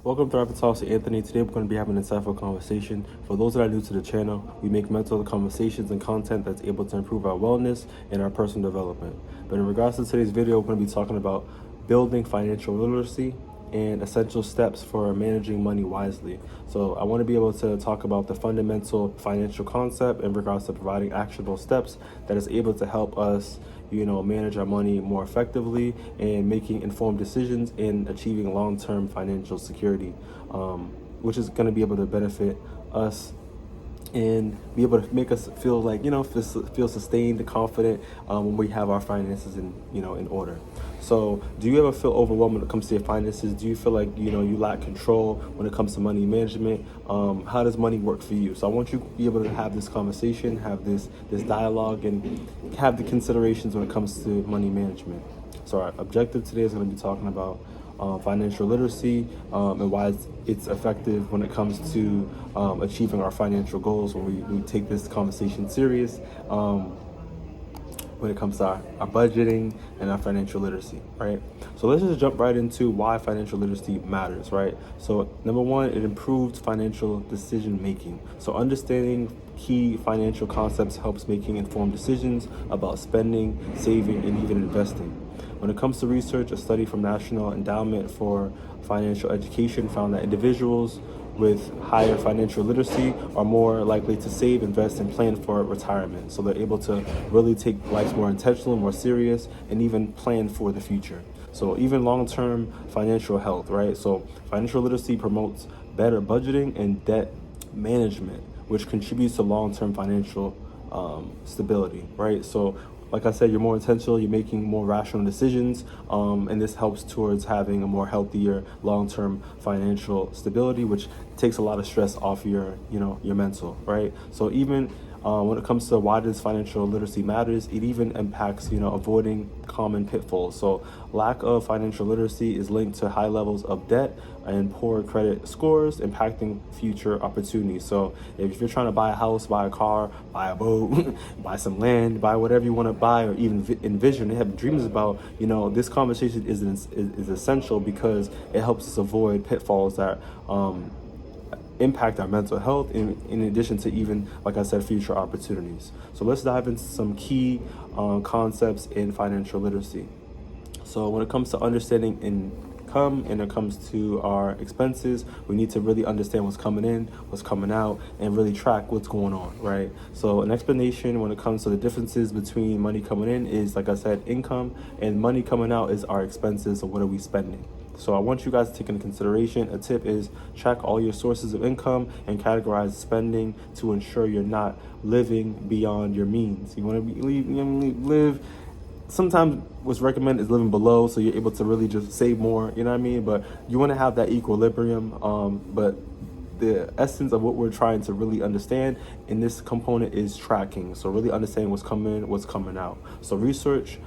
Welcome to Rapid Talks with Anthony. Today we're going to be having an insightful conversation. For those that are new to the channel, we make mental conversations and content that's able to improve our wellness and our personal development. But in regards to today's video, we're going to be talking about building financial literacy and essential steps for managing money wisely. So I want to be able to talk about the fundamental financial concept in regards to providing actionable steps that is able to help us manage our money more effectively and making informed decisions in achieving long-term financial security, which is going to be able to benefit us and be able to make us feel like, feel sustained and confident when we have our finances in order. So do you ever feel overwhelmed when it comes to your finances? Do you feel like, you lack control when it comes to money management? How does money work for you? So I want you to be able to have this conversation, have this dialogue, and have the considerations when it comes to money management. So our objective today is going to be talking about financial literacy and why it's effective when it comes to achieving our financial goals when we take this conversation serious when it comes to our budgeting and our financial literacy, right? So let's just jump right into why financial literacy matters, right? So number one, it improves financial decision making. So understanding key financial concepts helps making informed decisions about spending, saving, and even investing. When it comes to research, a study from National Endowment for Financial Education found that individuals with higher financial literacy are more likely to save, invest, and plan for retirement. So they're able to really take life more intentional, more serious, and even plan for the future. So even long-term financial health, right? So financial literacy promotes better budgeting and debt management, which contributes to long-term financial stability, right? So like I said, you're more intentional, you're making more rational decisions, and this helps towards having a more healthier long-term financial stability, which takes a lot of stress off your mental, right? So even when it comes to why does financial literacy matters, it even impacts, avoiding common pitfalls. So lack of financial literacy is linked to high levels of debt and poor credit scores, impacting future opportunities. So if you're trying to buy a house, buy a car, buy a boat, buy some land, buy whatever you want to buy or even envision and have dreams about, this conversation is essential because it helps us avoid pitfalls that impact our mental health in addition to even, like I said, future opportunities. So let's dive into some key concepts in financial literacy. So when it comes to understanding income and it comes to our expenses, we need to really understand what's coming in, what's coming out, and really track what's going on, right? So an explanation when it comes to the differences between money coming in is, like I said, income, and money coming out is our expenses, or what are we spending. So I want you guys to take into consideration, a tip is track all your sources of income and categorize spending to ensure you're not living beyond your means. You want to live, sometimes what's recommended is living below, so you're able to really just save more, you know what I mean? But you want to have that equilibrium, but the essence of what we're trying to really understand in this component is tracking. So really understanding what's coming in, what's coming out. So research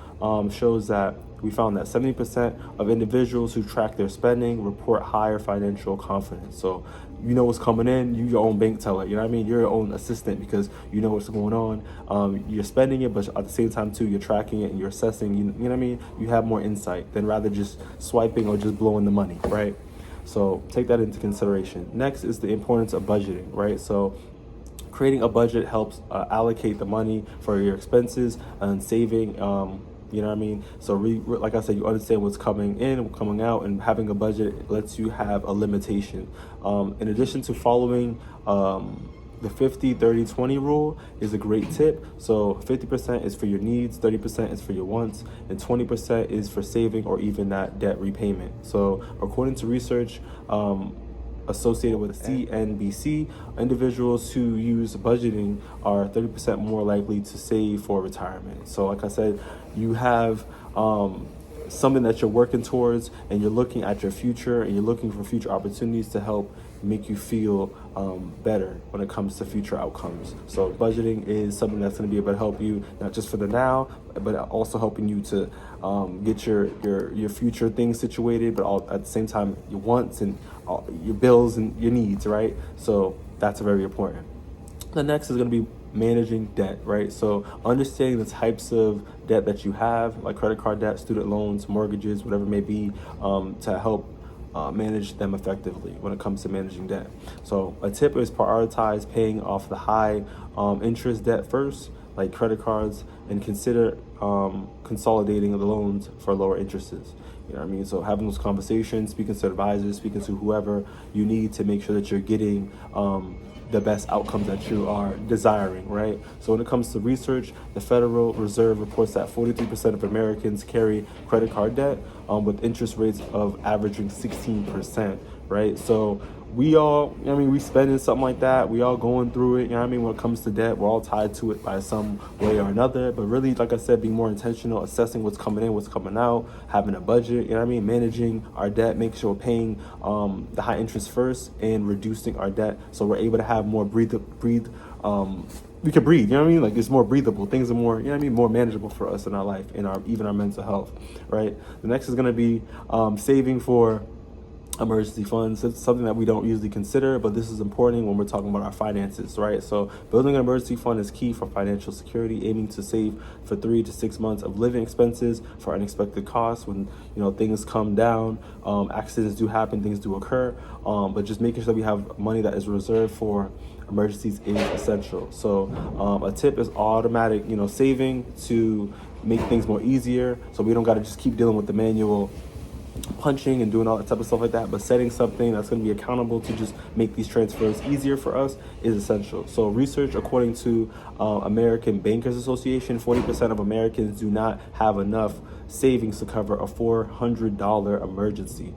shows that we found that 70% of individuals who track their spending report higher financial confidence. So you know what's coming in, you your own bank teller, you know what I mean? You're your own assistant because you know what's going on. You're spending it, but at the same time too, you're tracking it and you're assessing, you know what I mean? You have more insight than rather just swiping or just blowing the money, right? So take that into consideration. Next is the importance of budgeting, right? So creating a budget helps allocate the money for your expenses and saving, you know what I mean? So like I said, you understand what's coming in, coming out, and having a budget lets you have a limitation. In addition to following the 50-30-20 rule is a great tip. So 50% is for your needs, 30% is for your wants, and 20% is for saving or even that debt repayment. So according to research associated with CNBC, individuals who use budgeting are 30% more likely to save for retirement. So like I said, you have something that you're working towards, and you're looking at your future, and you're looking for future opportunities to help make you feel better when it comes to future outcomes. So budgeting is something that's going to be able to help you not just for the now, but also helping you to get your future things situated, but all, at the same time, your wants and your bills and your needs, right? So that's very important. The next is going to be managing debt, right? So understanding the types of debt that you have, like credit card debt, student loans, mortgages, whatever it may be, to help manage them effectively when it comes to managing debt. So a tip is prioritize paying off the high interest debt first, like credit cards, and consider consolidating the loans for lower interests. You know what I mean? So having those conversations, speaking to advisors, speaking to whoever you need to make sure that you're getting the best outcomes that you are desiring, right? So when it comes to research, the Federal Reserve reports that 43% of Americans carry credit card debt, with interest rates of averaging 16%, right? So we all, we spending something like that. We all going through it. You know what I mean? When it comes to debt, we're all tied to it by some way or another. But really, like I said, being more intentional, assessing what's coming in, what's coming out, having a budget, you know what I mean? Managing our debt, make sure we're paying the high interest first and reducing our debt so we're able to have more we can breathe, you know what I mean? Like it's more breathable. Things are more, you know what I mean, more manageable for us in our life, in even our mental health, right? The next is going to be saving for emergency funds. It's something that we don't usually consider, but this is important when we're talking about our finances, right? So building an emergency fund is key for financial security, aiming to save for 3 to 6 months of living expenses for unexpected costs when, things come down, accidents do happen, things do occur, but just making sure we have money that is reserved for emergencies is essential. So a tip is automatic, saving to make things more easier, so we don't got to just keep dealing with the manual punching and doing all that type of stuff like that, but setting something that's going to be accountable to just make these transfers easier for us is essential. So research, according to American Bankers Association, 40% of Americans do not have enough savings to cover a $400 emergency.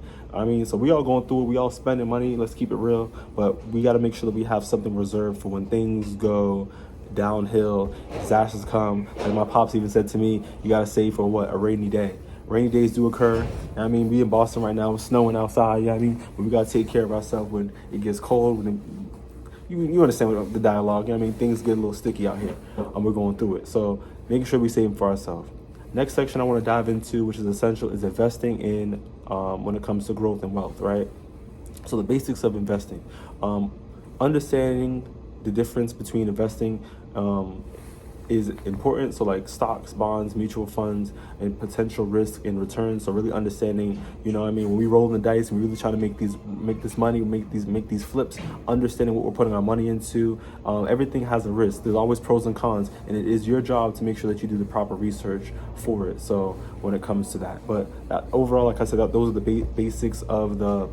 So we all going through it, we all spending money, let's keep it real, but we got to make sure that we have something reserved for when things go downhill, disasters come. Like my pops even said to me, you got to save for what? A rainy day. Rainy days do occur. We in Boston right now, it's snowing outside, but we got to take care of ourselves when it gets cold, you understand what the dialogue, things get a little sticky out here, and we're going through it. So making sure we save for ourselves. Next section I want to dive into, which is essential, is investing in when it comes to growth and wealth, right? So the basics of investing. Understanding the difference between investing is important. So like stocks, bonds, mutual funds, and potential risk and returns. So really understanding, when we roll the dice and we really try to make this money, make these flips, understanding what we're putting our money into. Everything has a risk. There's always pros and cons, and it is your job to make sure that you do the proper research for it. So when it comes to that, but overall, like I said, those are the basics of the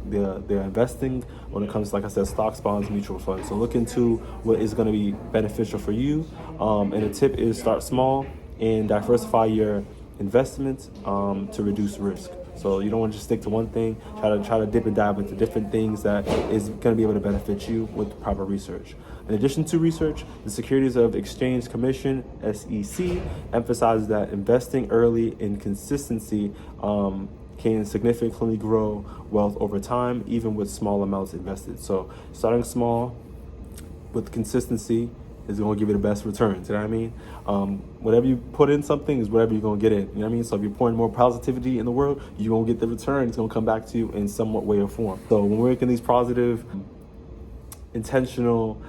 investing when it comes to, like I said, stocks, bonds, mutual funds. So look into what is going to be beneficial for you. And a tip is start small and diversify your investments to reduce risk. So you don't want to just stick to one thing. Try to dip and dive into different things that is going to be able to benefit you with proper research. In addition to research, the Securities of Exchange Commission (SEC) emphasizes that investing early in consistency can significantly grow wealth over time, even with small amounts invested. So starting small with consistency is going to give you the best returns. You know what I mean? Whatever you put in something is whatever you're going to get in. You know what I mean? So if you're pouring more positivity in the world, you're going to get the return. It's going to come back to you in somewhat way or form. So when we're making these positive, intentional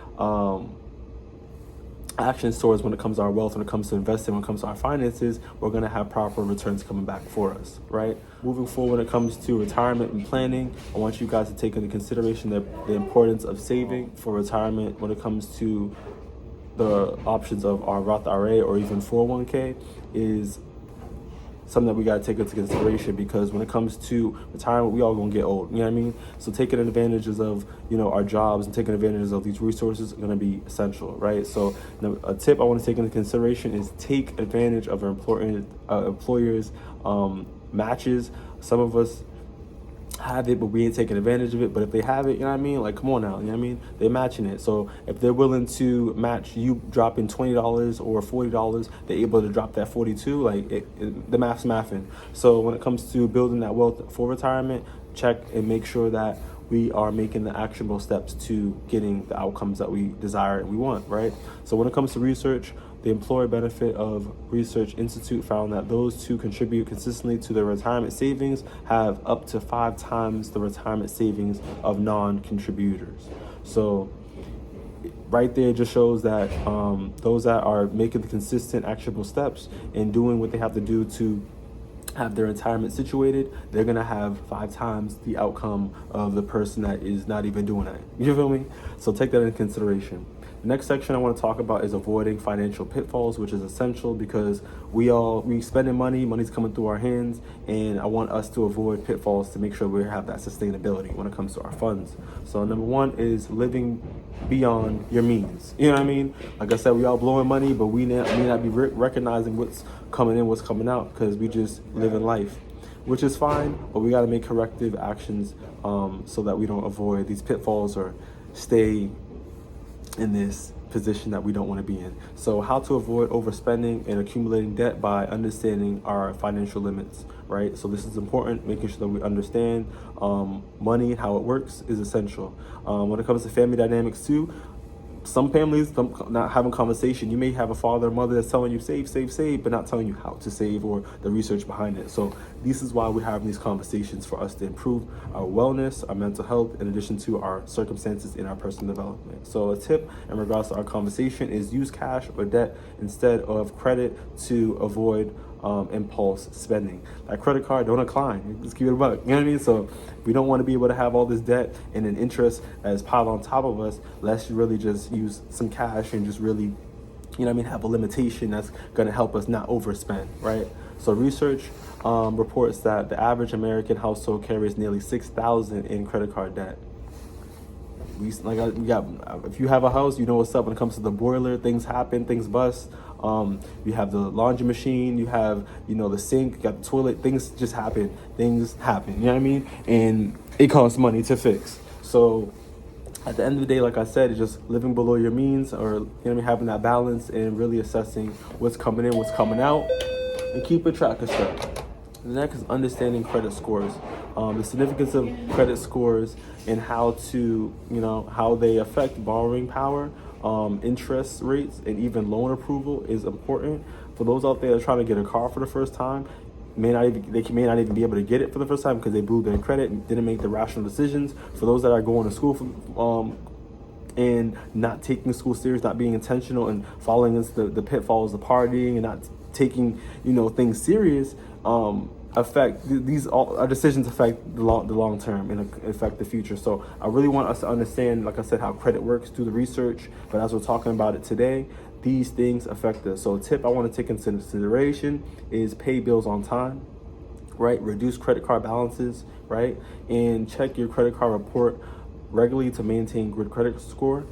actions towards when it comes to our wealth, when it comes to investing, when it comes to our finances, we're going to have proper returns coming back for us, right? Moving forward, when it comes to retirement and planning, I want you guys to take into consideration the importance of saving for retirement when it comes to the options of our Roth IRA or even 401k is something that we got to take into consideration, because when it comes to retirement, we all gonna get old, you know what I mean? So taking advantages of, our jobs and taking advantages of these resources are gonna be essential, right? So a tip I want to take into consideration is take advantage of our employers' matches. Some of us have it, but we ain't taking advantage of it. But if they have it, like, come on now, they're matching it. So if they're willing to match you dropping $20 or $40, they're able to drop that 42. Like the math's mathing. So when it comes to building that wealth for retirement, check and make sure that we are making the actionable steps to getting the outcomes that we desire and we want, right? So when it comes to research, the Employer Benefit of Research Institute found that those who contribute consistently to their retirement savings have up to 5 times the retirement savings of non-contributors. So right there just shows that those that are making the consistent actionable steps and doing what they have to do to have their retirement situated, they're gonna have 5 times the outcome of the person that is not even doing that. You feel me? So take that into consideration. The next section I want to talk about is avoiding financial pitfalls, which is essential because we spending money's coming through our hands, and I want us to avoid pitfalls to make sure we have that sustainability when it comes to our funds. So number one is living beyond your means. You know what I mean? Like I said, we all blowing money, but we may not be recognizing what's coming in, what's coming out, because we just live in life, which is fine, but we got to make corrective actions so that we don't avoid these pitfalls or stay in this position that we don't want to be in. So how to avoid overspending and accumulating debt by understanding our financial limits, right? So this is important. Making sure that we understand money and how it works is essential. When it comes to family dynamics too, some families not having conversation. You may have a father or mother that's telling you save, but not telling you how to save or the research behind it. So this is why we're having these conversations, for us to improve our wellness, our mental health, in addition to our circumstances in our personal development. So a tip in regards to our conversation is use cash or debt instead of credit to avoid impulse spending. That credit card, don't decline. Just keep it a buck. You know what I mean? So we don't want to be able to have all this debt and an interest that is piled on top of us. Let's really just use some cash and just really, you know what I mean, have a limitation that's going to help us not overspend, right? So research reports that the average American household carries nearly $6,000 in credit card debt. If you have a house, you know what's up when it comes to the boiler. Things happen, things bust. You have the laundry machine, you have, the sink, you got the toilet. Things just happen. Things happen. You know what I mean? And it costs money to fix. So at the end of the day, like I said, it's just living below your means, or having that balance and really assessing what's coming in, what's coming out, and keeping track of stuff. The next is understanding credit scores. The significance of credit scores and how they affect borrowing power, interest rates, and even loan approval is important. For those out there that are trying to get a car for the first time, they may not even be able to get it for the first time because they blew their credit and didn't make the rational decisions. For those that are going to school and not taking school serious, not being intentional and following the pitfalls of partying and not taking things serious, our decisions affect the long term and affect the future. So I really want us to understand, like I said, how credit works through the research. But as we're talking about it today, these things affect us. So a tip I want to take into consideration is pay bills on time, right? Reduce credit card balances, right? And check your credit card report regularly to maintain good credit score.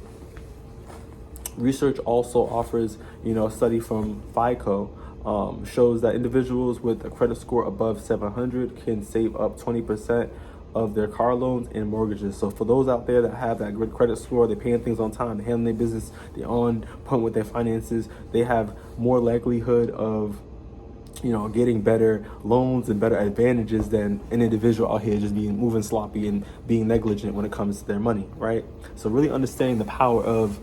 Research also offers, a study from FICO shows that individuals with a credit score above 700 can save up 20% of their car loans and mortgages. So for those out there that have that good credit score, they're paying things on time, they're handling their business, they're on point with their finances, they have more likelihood of getting better loans and better advantages than an individual out here just moving sloppy and being negligent when it comes to their money, right? So really understanding the power of,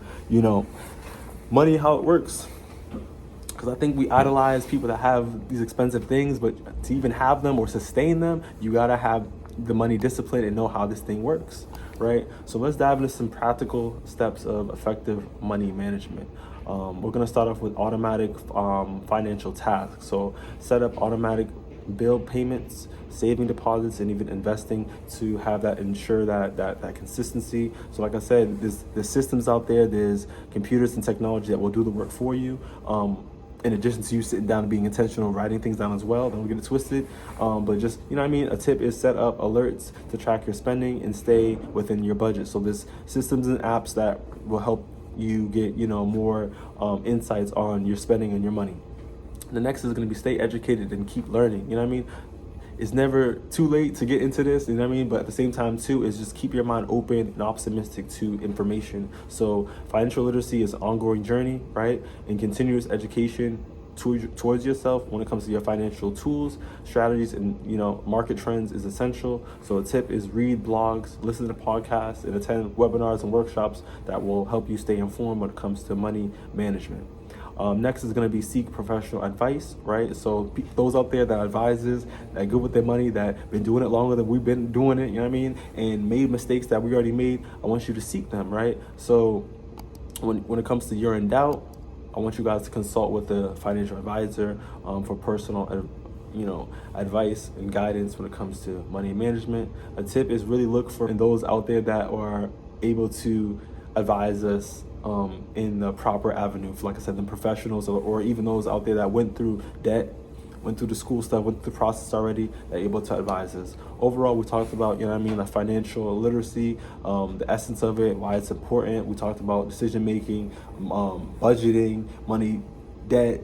money, how it works. Because I think we idolize people that have these expensive things, but to even have them or sustain them, you gotta have the money discipline and know how this thing works, right? So let's dive into some practical steps of effective money management. We're gonna start off with automatic financial tasks. So set up automatic bill payments, saving deposits, and even investing to have that, ensure that consistency. So like I said, there's systems out there, there's computers and technology that will do the work for you. In addition to you sitting down and being intentional, writing things down as well, don't get it twisted. But just, a tip is set up alerts to track your spending and stay within your budget. So there's systems and apps that will help you get, more insights on your spending and your money. The next is going to be stay educated and keep learning. It's never too late to get into this, but at the same time too, is just keep your mind open and optimistic to information. So financial literacy is an ongoing journey, right? And continuous education towards yourself when it comes to your financial tools, strategies, and market trends is essential. So a tip is read blogs, listen to podcasts, and attend webinars and workshops that will help you stay informed when it comes to money management. Next is going to be seek professional advice, right? So those out there that are advisors, that good with their money, that been doing it longer than we've been doing it, and made mistakes that we already made, I want you to seek them, right? So when it comes to you're in doubt, I want you guys to consult with a financial advisor for personal advice and guidance when it comes to money management. A tip is really look for those out there that are able to advise us in the proper avenue, for, like I said, the professionals, or even those out there that went through debt, went through the school stuff, went through the process already, that are able to advise us. Overall, we talked about, the financial literacy, the essence of it, why it's important. We talked about decision making, budgeting, money, debt,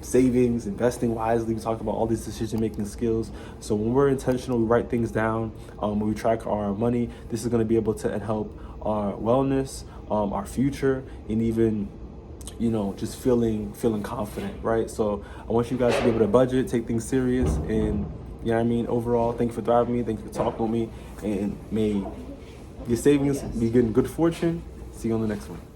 savings, investing wisely. We talked about all these decision making skills. So when we're intentional, we write things down, when we track our money, this is going to be able to help our wellness, our future, and even just feeling confident, right? So I want you guys to be able to budget, take things serious, and overall, thank you for thriving me, thank you for talking with me, and may your savings be good fortune. See you on the next one.